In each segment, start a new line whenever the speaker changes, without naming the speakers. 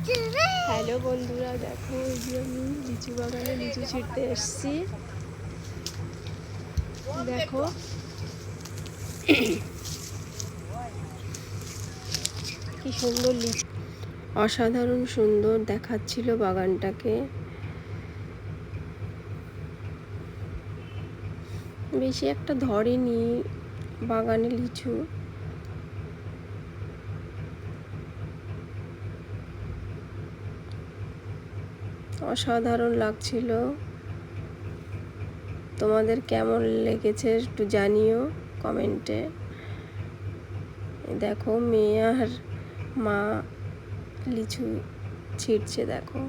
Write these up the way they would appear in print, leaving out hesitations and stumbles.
Hello বন্ধুরা, দেখো এই যে আমি লিচু বাগানে লিচু ছিঁড়তে এসেছি। দেখো কি সুন্দর লিচু, অসাধারণ সুন্দর দেখাচ্ছিল বাগানটাকে। বেশি একটা ধরেনি বাগানে লিচু, অসাধারণ লাগছিল। তোমাদের কেমন লেগেছে একটু জানিও কমেন্টে। দেখো মেয়ে আর মা লিচু ছিঁড়ছে, দেখো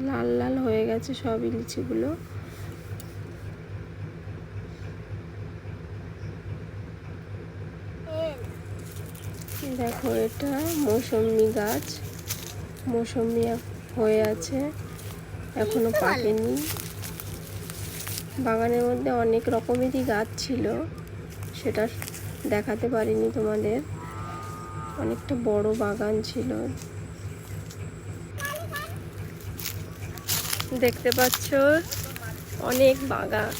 লাল লাল হয়ে গেছে সবই লিচুগুলো। দেখো এটা মৌসুমী গাছ, মৌসুমী হয়ে আছে, এখনো পাকেনি। বাগানের মধ্যে অনেক রকমেরই গাছ ছিল, সেটা দেখাতে পারিনি তোমাদের। অনেকটা বড় বাগান ছিল, দেখতে পাচ্ছ অনেক বাগান,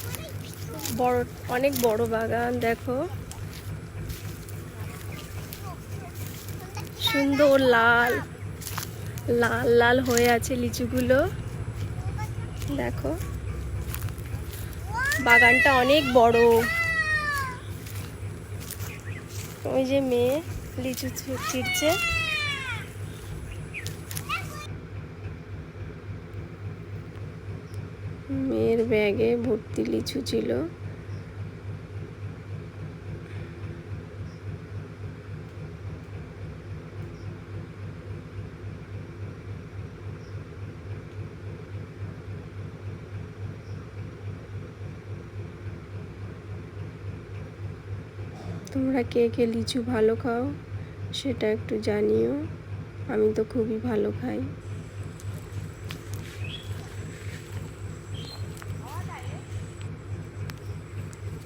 অনেক বড় বাগান। দেখো সুন্দর লাল লাল লাল হয়ে আছে লিচুগুলো। দেখো বাগানটা অনেক বড়। ওই যে মেয়ে লিচু ছিঁড়ছে। মেয়ের ব্যাগে ভর্তি লিচু ছিল। তোমরা কে কে লিচু ভালো খাও সেটা একটু জানিও। আমি তো খুবই ভালো খাই।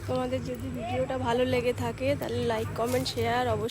তোমাদের যদি ভিডিওটা ভালো লেগে থাকে তাহলে লাইক, কমেন্ট, শেয়ার অবশ্যই।